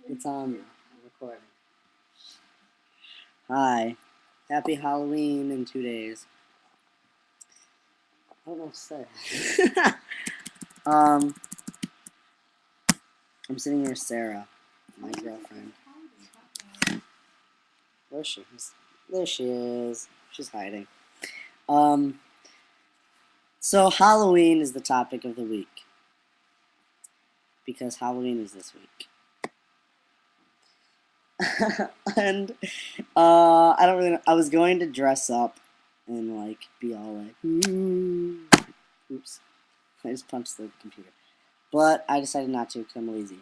It's on you. I'm recording. Hi. Happy Halloween in 2 days. I don't know what to say. um, I'm sitting here with Sarah, my girlfriend. Where is she? There she is. She's hiding. So Halloween is the topic of the week. Because Halloween is this week. And I don't really know. I was going to dress up and like be all like, ooh. Oops. I just punched the computer. But I decided not to because I'm lazy.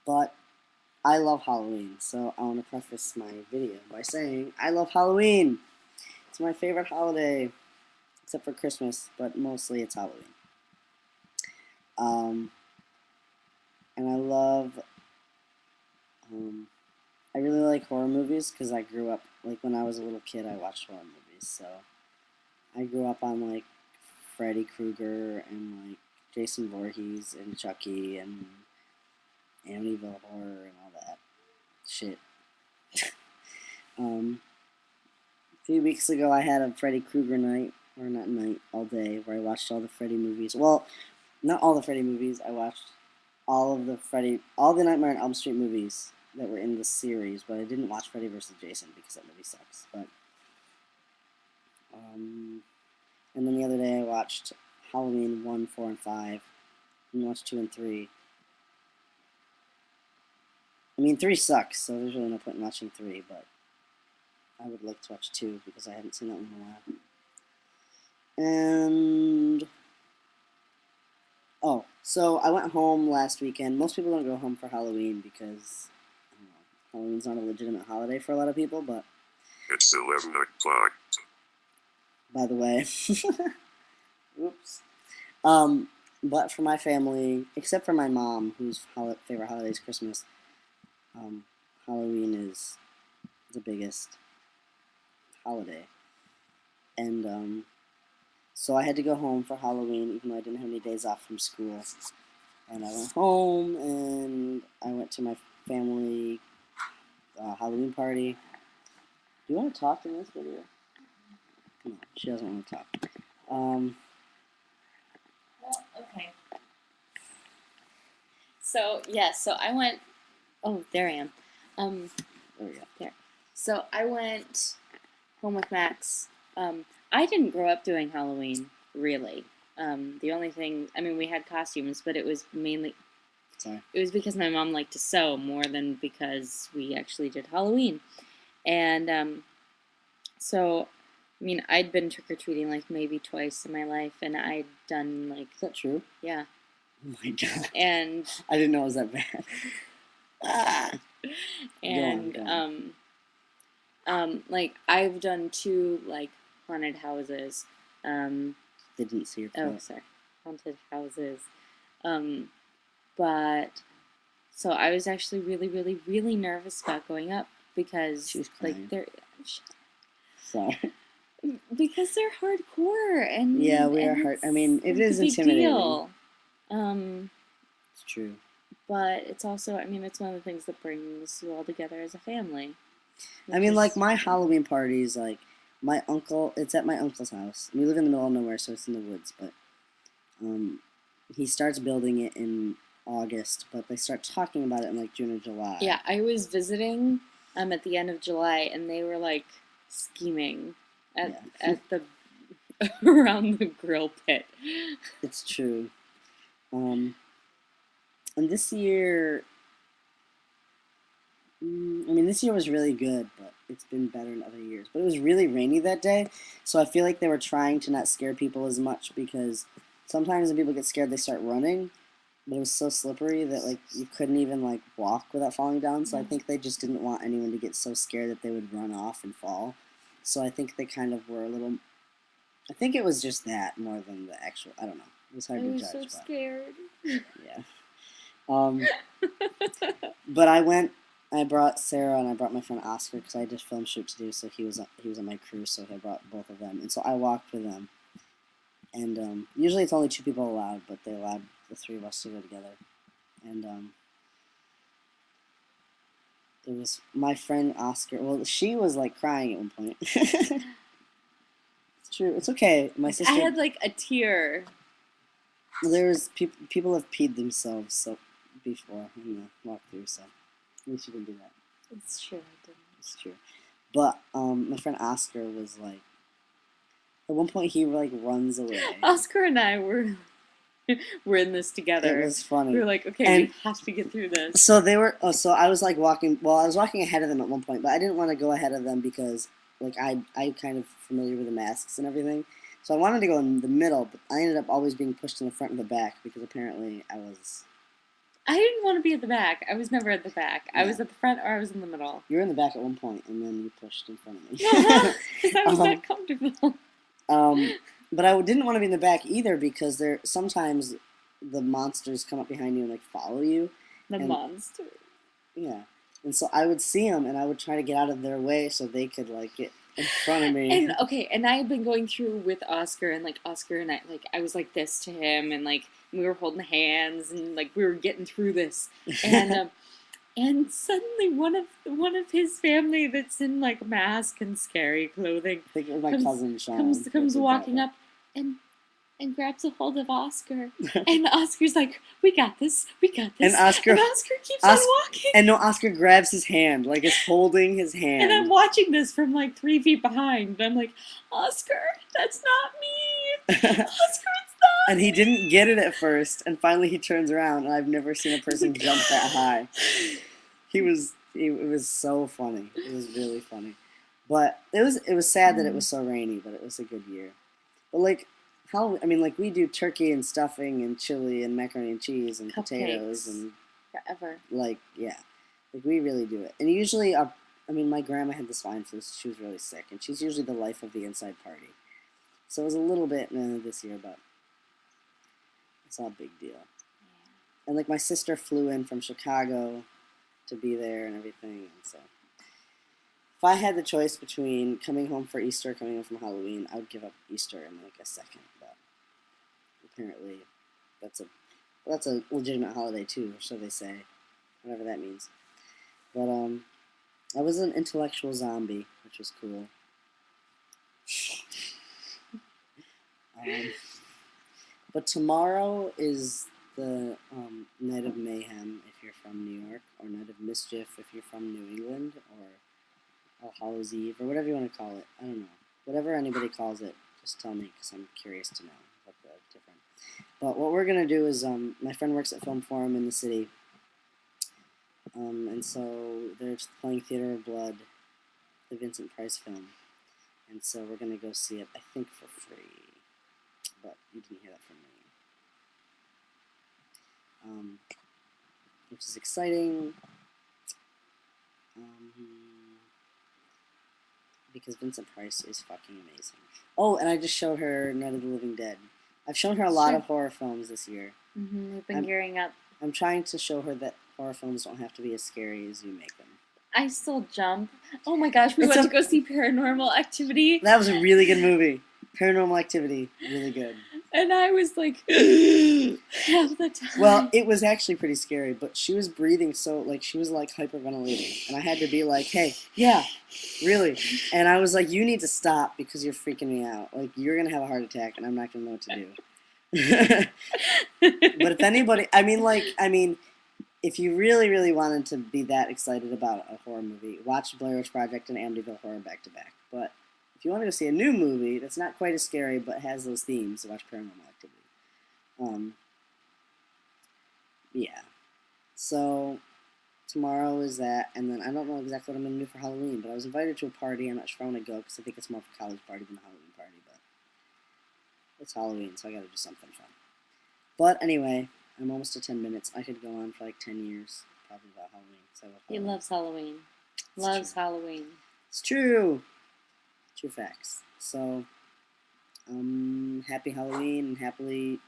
But I love Halloween, so I want to preface my video by saying I love Halloween. It's my favorite holiday, except for Christmas, but mostly it's Halloween. And I love, I really like horror movies because I grew up, like when I was a little kid, I watched horror movies, so I grew up on like Freddy Krueger and like Jason Voorhees and Chucky and Amityville Horror and all that shit. A few weeks ago, I had a Freddy Krueger night, or not night, all day, where I watched all the Freddy movies. Well, not all the Freddy movies. I watched all the Nightmare on Elm Street movies that were in the series, but I didn't watch Freddy vs. Jason because that movie sucks. But, and then the other day I watched Halloween 1, 4, and 5, and watched 2 and 3. I mean, 3 sucks, so there's really no point in watching 3, but I would like to watch 2 because I haven't seen that one in a while. And oh, so I went home last weekend. Most people don't go home for Halloween because I don't know, Halloween's not a legitimate holiday for a lot of people, but it's 11 o'clock. By the way, oops. But for my family, except for my mom, whose favorite holiday is Christmas, Halloween is the biggest holiday. And so I had to go home for Halloween, even though I didn't have any days off from school. And I went home, and I went to my family Halloween party. Do you want to talk in this video? No, she doesn't want to talk. Well, okay. So, so I went... Oh, there I am. There we go. There. So I went home with Max. I didn't grow up doing Halloween, really. The only thing... I mean, we had costumes, but it was mainly... Sorry. It was because my mom liked to sew more than because we actually did Halloween. And, so, I mean, I'd been trick-or-treating, like, maybe twice in my life, and I'd done, like... Is that true? Yeah. Oh my god. And... I didn't know it was that bad. And, go on. like, I've done 2, like, haunted houses. They didn't see your foot. Oh, sorry. Haunted houses. But, so I was actually really, really, really nervous about going up because, She was crying. like, they're... Sorry. Because they're hardcore, and... Yeah, we are hard. I mean, it is intimidating. Deal. It's true. But it's also, I mean, it's one of the things that brings you all together as a family. I mean, like, my Halloween parties, like, my uncle, it's at my uncle's house. We live in the middle of nowhere, so it's in the woods, but, he starts building it in August, but they start talking about it in, like, June or July. Yeah, I was visiting, at the end of July, and they were, like, scheming at the, around the grill pit. It's true. And this year, I mean, this year was really good, but it's been better in other years. But it was really rainy that day, so I feel like they were trying to not scare people as much because sometimes when people get scared, they start running, but it was so slippery that, like, you couldn't even, like, walk without falling down, so I think they just didn't want anyone to get so scared that they would run off and fall. So I think they kind of were a little... I think it was just that more than the actual... I don't know. It was hard to judge. I was so scared. Yeah. But I brought Sarah and I brought my friend Oscar because I had a film shoot to do, so he was on my crew, so I brought both of them. And so I walked with them. And usually it's only 2 people allowed, but they allowed the 3 of us to go together. And it was my friend Oscar. Well, she was like crying at one point. It's true. It's okay. My I sister. had like a tear. There was people have peed themselves before in the walkthrough, so at least you didn't do that. It's true, I didn't. It's true. But my friend Oscar was like, at one point he like runs away. Oscar and I were in this together. It was funny. We were like, okay, And we have to get through this. so they were. Oh, so I was like walking. Well, I was walking ahead of them at one point, but I didn't want to go ahead of them because like I kind of familiar with the masks and everything. So I wanted to go in the middle, but I ended up always being pushed in the front and the back because apparently I was. I didn't want to be at the back. I was never at the back. I Yeah. was at the front or I was in the middle. You were in the back at one point, and then you pushed in front of me. Because I was not comfortable. But I didn't want to be in the back either because there sometimes the monsters come up behind you and like follow you. The monster. Yeah, and so I would see them and I would try to get out of their way so they could like get in front of me. And okay, and I had been going through with Oscar, and like Oscar and I was like this to him, and like we were holding hands, and like we were getting through this, and and suddenly one of his family that's in like mask and scary clothing I think it was my cousin Sean comes walking up and grabs a hold of Oscar, and Oscar's like, "We got this, we got this," and Oscar keeps on walking. And no, Oscar grabs his hand, like is holding his hand. And I'm watching this from like 3 feet behind. And I'm like, Oscar, that's not me. Oscar, it's not. And he didn't get it at first, and finally he turns around, and I've never seen a person jump that high. It was so funny. It was really funny, but it was sad that it was so rainy, but it was a good year. But like. I mean, like we do turkey and stuffing and chili and macaroni and cheese and potatoes and forever. Like yeah, like we really do it. And usually, I mean, my grandma had the swine flu, so she was really sick, and she's usually the life of the inside party. So it was a little bit this year, but it's not a big deal. Yeah. And like my sister flew in from Chicago to be there and everything, and so. If I had the choice between coming home for Easter or coming home from Halloween, I would give up Easter in like a second. But apparently, that's a legitimate holiday too, or so they say, whatever that means. But I was an intellectual zombie, which was cool. But tomorrow is the Night of Mayhem if you're from New York, or Night of Mischief if you're from New England, or All Hallows Eve, or whatever you want to call it. I don't know. Whatever anybody calls it, just tell me, because I'm curious to know what the different. But what we're going to do is, my friend works at Film Forum in the city, and so they're playing Theater of Blood, the Vincent Price film, and so we're going to go see it, I think, for free, but you didn't hear that from me. Which is exciting. Because Vincent Price is fucking amazing. Oh, and I just showed her Night of the Living Dead. I've shown her a lot of horror films this year. Mm-hmm. We've been gearing up. I'm trying to show her that horror films don't have to be as scary as you make them. I still jump. Oh my gosh, we went to go see Paranormal Activity. That was a really good movie. Paranormal Activity, really good. And I was like, half the time. Well, it was actually pretty scary, but she was breathing so, like, she was, like, hyperventilating. And I had to be like, hey, yeah, really. And I was like, you need to stop because you're freaking me out. Like, you're going to have a heart attack, and I'm not going to know what to do. But if anybody, I mean, if you really, really wanted to be that excited about a horror movie, watch Blair Witch Project and Amityville Horror back to back. But if you want to go see a new movie that's not quite as scary but has those themes, watch Paranormal Activity. Yeah. So tomorrow is that, and then I don't know exactly what I'm going to do for Halloween, but I was invited to a party. I'm not sure I want to go because I think it's more of a college party than a Halloween party, but it's Halloween, so I got to do something fun. But anyway, I'm almost to 10 minutes. I could go on for like 10 years, probably about Halloween. He loves Halloween. Loves Halloween. It's true. True facts. So, happy Halloween and happily.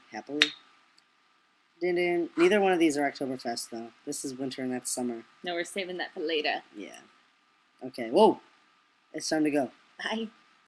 Neither one of these are Oktoberfest though. This is winter and that's summer. No, we're saving that for later. Yeah. Okay. Whoa. It's time to go. Bye.